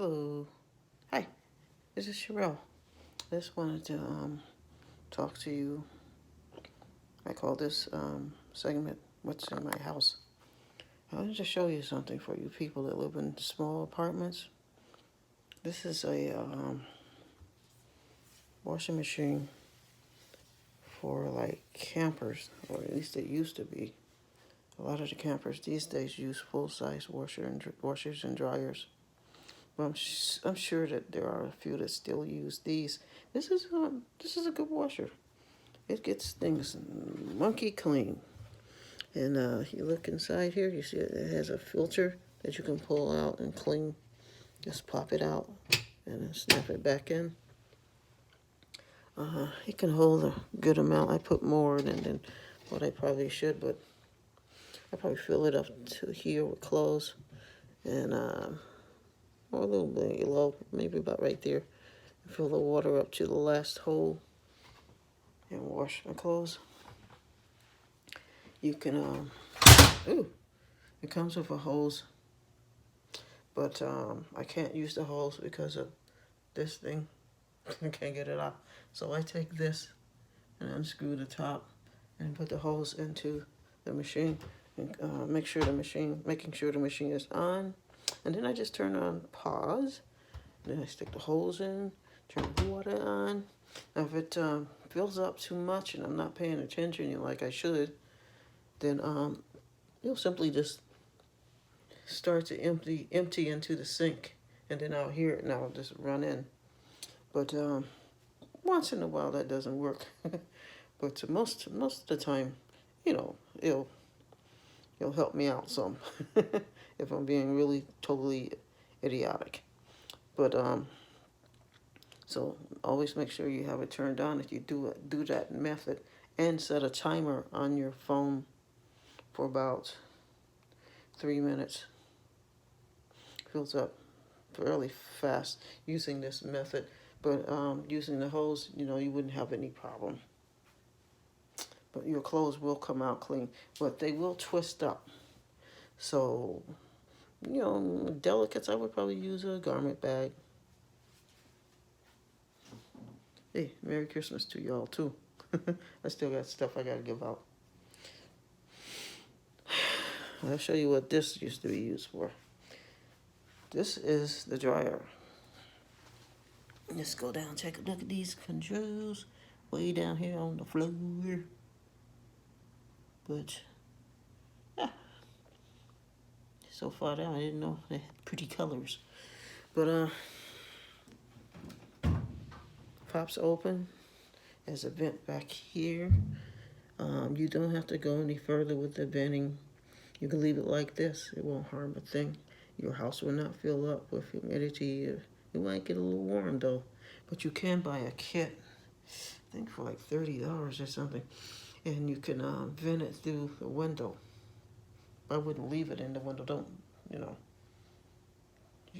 Hello. Hi, this is Sherelle. Just wanted to talk to you. I call this segment What's in My House. I wanted to show you something for you people that live in small apartments. This is a washing machine for like campers, or at least it used to be. A lot of the campers these days use full-size washers and dryers. But I'm sure that there are a few that still use these. This is a good washer. It gets things monkey clean. And you look inside here, you see it has a filter that you can pull out and clean. Just pop it out and then snap it back in. It can hold a good amount. I put more than what I probably should, but I probably fill it up to here with clothes and or a little bit low, maybe about right there. Fill the water up to the last hole and wash my clothes. You can, it comes with a hose, but I can't use the hose because of this thing. I can't get it out. So I take this and unscrew the top and put the hose into the machine and making sure the machine is on. And then I just turn on pause. Then I stick the hose in, turn the water on. Now if it fills up too much and I'm not paying attention like I should, then you'll simply just start to empty into the sink, and then I'll hear it and I'll just run in. But once in a while that doesn't work. But most of the time, it'll help me out some if I'm being really totally idiotic. But so always make sure you have it turned on if you do that method, and set a timer on your phone for about 3 minutes. Fills up fairly fast using this method, but using the hose, you wouldn't have any problem. But your clothes will come out clean, but they will twist up. So, delicates, I would probably use a garment bag. Hey, Merry Christmas to y'all too. I still got stuff I gotta give out. I'll show you what this used to be used for. This is the dryer. Let's go down, take a look at these controls way down here on the floor. But yeah, so far down, I didn't know they had pretty colors. But pops open. There's a vent back here. You don't have to go any further with the venting. You can leave it like this. It won't harm a thing. Your house will not fill up with humidity. It might get a little warm though. But you can buy a kit, I think for like $30 or something. And you can vent it through the window. I wouldn't leave it in the window. Don't, you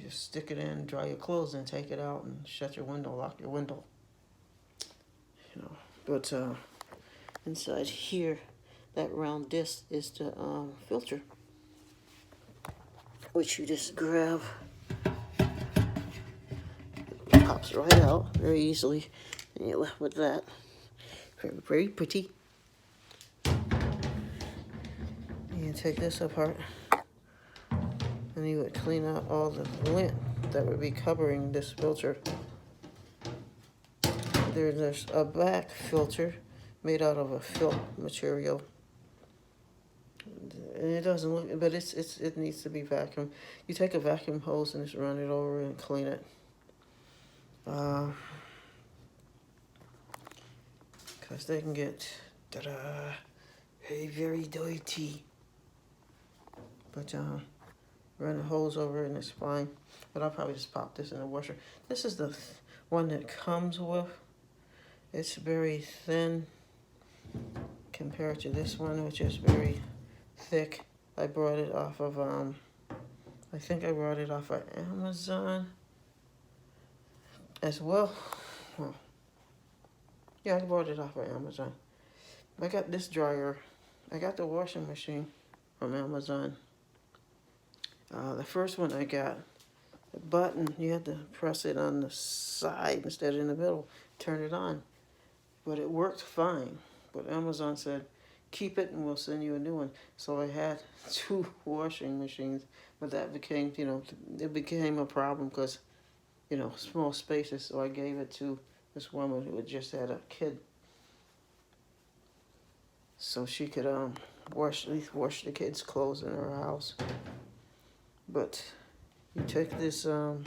just stick it in, dry your clothes, and take it out and shut your window, lock your window. But inside here, that round disc is the filter, which you just grab. It pops right out very easily, and you're left with that. Very, very pretty. You take this apart, and you would clean out all the lint that would be covering this filter. There's a back filter made out of a felt material. And it doesn't look, but it needs to be vacuumed. You take a vacuum hose and just run it over and clean it. Because they can get very, very dirty. But run a hose over it and it's fine. But I'll probably just pop this in the washer. This is the one that comes with. It's very thin compared to this one, which is very thick. I brought it off of I think I brought it off of Amazon as well. Yeah, I brought it off of Amazon. I got this dryer. I got the washing machine from Amazon. The first one I got the button, you had to press it on the side instead of in the middle, turn it on. But it worked fine. But Amazon said, keep it and we'll send you a new one. So I had 2 washing machines, but that became, it became a problem because, small spaces. So I gave it to this woman who had just had a kid, so she could at least wash the kids' clothes in her house. But you take this okay,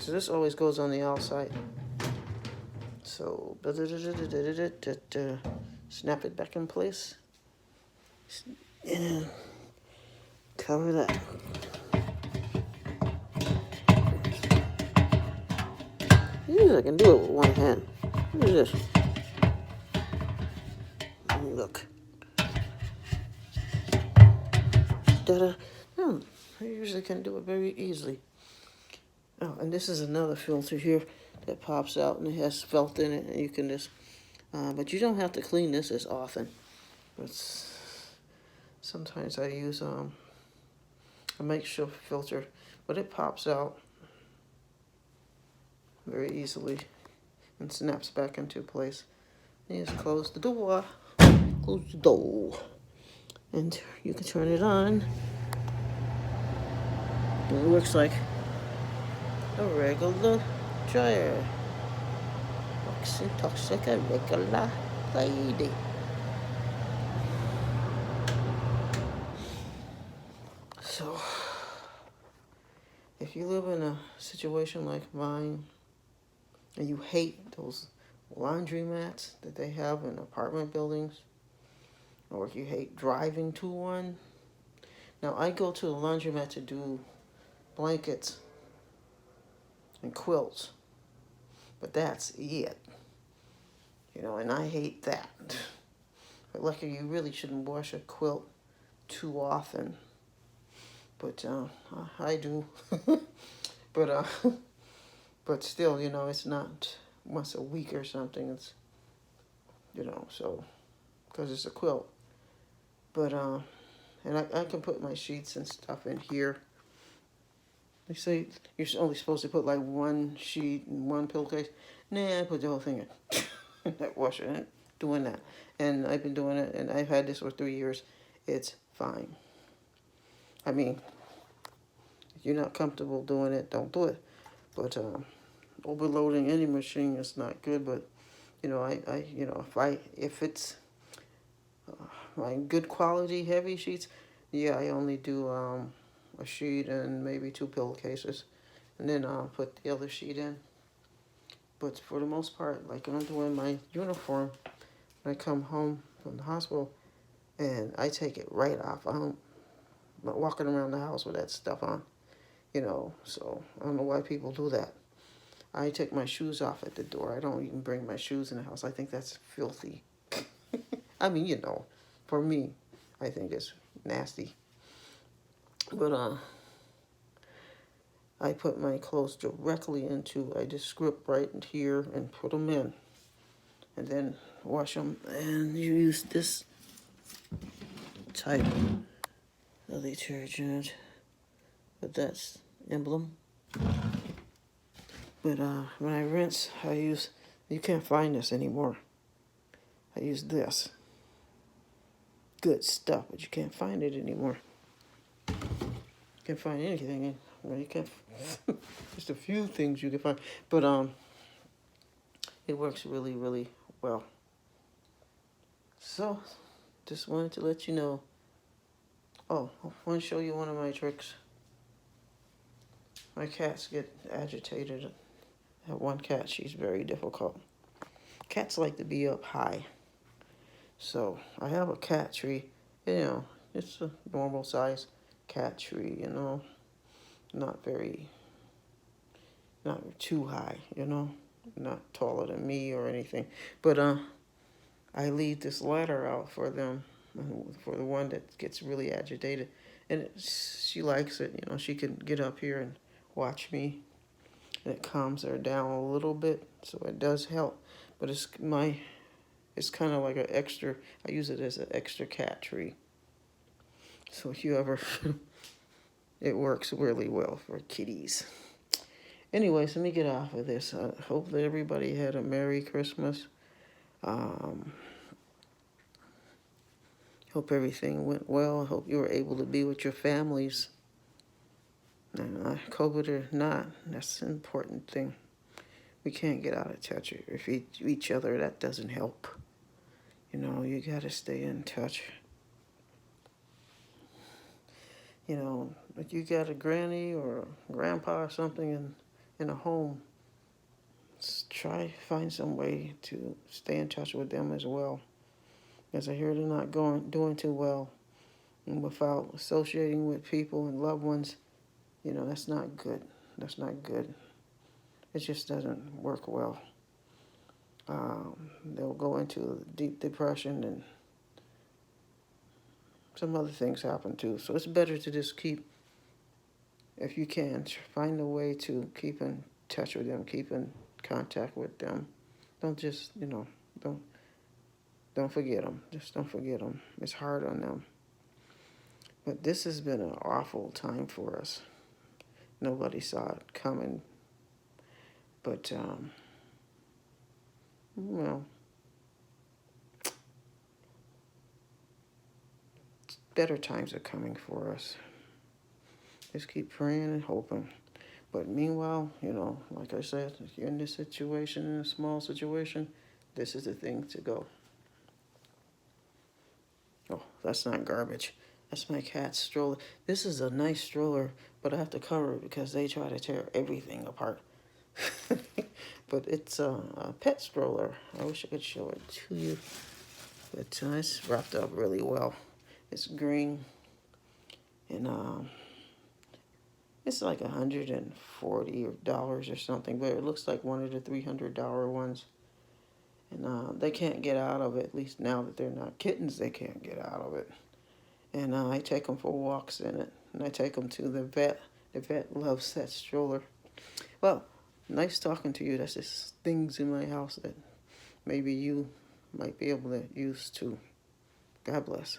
so this always goes on the outside. So snap it back in place and cover that. I can do it with one hand. Look at this. Look. Ta-da. Oh, I usually can do it very easily. Oh, and this is another filter here that pops out and it has felt in it, and you can just, but you don't have to clean this as often. But sometimes I use a makeshift filter, but it pops out very easily and snaps back into place. You just close the door, and you can turn it on. And it looks like a regular dryer. Talks like a regular lady. So, if you live in a situation like mine, and you hate those laundry mats that they have in apartment buildings, or if you hate driving to one. Now, I go to the laundromat to do blankets and quilts, but that's it. And I hate that. But luckily, you really shouldn't wash a quilt too often. But I do. but but still, it's not once a week or something. It's so because it's a quilt. But and I can put my sheets and stuff in here. They say you're only supposed to put like one sheet and one pillowcase. Nah, I put the whole thing in. That washer and doing that. And I've been doing it, and I've had this for 3 years. It's fine. I mean, if you're not comfortable doing it, don't do it. But overloading any machine is not good. But if it's my good quality heavy sheets, yeah, I only do a sheet and maybe 2 pillowcases, and then I'll put the other sheet in. But for the most part, like when I'm doing my uniform, when I come home from the hospital, and I take it right off. I'm not walking around the house with that stuff on, so I don't know why people do that. I take my shoes off at the door. I don't even bring my shoes in the house. I think that's filthy. I mean, for me, I think it's nasty. But I put my clothes directly I just script right in here and put them in. And then wash them. And you use this type of detergent. But that's emblem. But when I rinse, you can't find this anymore. I use this. Good stuff, but you can't find it anymore. You can't find anything. You can't. Just a few things you can find, but it works really, really well. So, just wanted to let you know. Oh, I want to show you one of my tricks. My cats get agitated. I have one cat. She's very difficult. Cats like to be up high. So I have a cat tree. It's a normal size cat tree. Not too high, not taller than me or anything. But I leave this ladder out for them, for the one that gets really agitated. And she likes it, she can get up here and watch me. And it calms her down a little bit, so it does help. But it's kind of like an extra, I use it as an extra cat tree. So if you ever It works really well for kitties. Anyways, let me get off of this. I hope that everybody had a Merry Christmas. Um, hope everything went well. I hope you were able to be with your families. And COVID or not, that's an important thing. We can't get out of touch with each other. That doesn't help. You know, you got to stay in touch. You know, if you got a granny or a grandpa or something in a home, try find some way to stay in touch with them as well. Because I hear they're not doing too well, and without associating with people and loved ones, you know, that's not good. That's not good. It just doesn't work well. They'll go into deep depression, and some other things happen too. So it's better to just keep, if you can, find a way to keep in touch with them, keep in contact with them. Don't just, you know, don't forget them. Just don't forget them. It's hard on them. But this has been an awful time for us. Nobody saw it coming. But, well, better times are coming for us. Just keep praying and hoping. But meanwhile, you know, like I said, if you're in this situation, in a small situation, this is the thing to go. Oh, that's not garbage. That's my cat's stroller. This is a nice stroller, but I have to cover it because they try to tear everything apart. But it's a pet stroller. I wish I could show it to you. But it's wrapped up really well. It's green, and it's like $140 or something, but it looks like one of the $300 ones. And they can't get out of it, at least now that they're not kittens, they can't get out of it. And I take them for walks in it, and I take them to the vet. The vet loves that stroller. Well, nice talking to you. That's just things in my house that maybe you might be able to use too. God bless.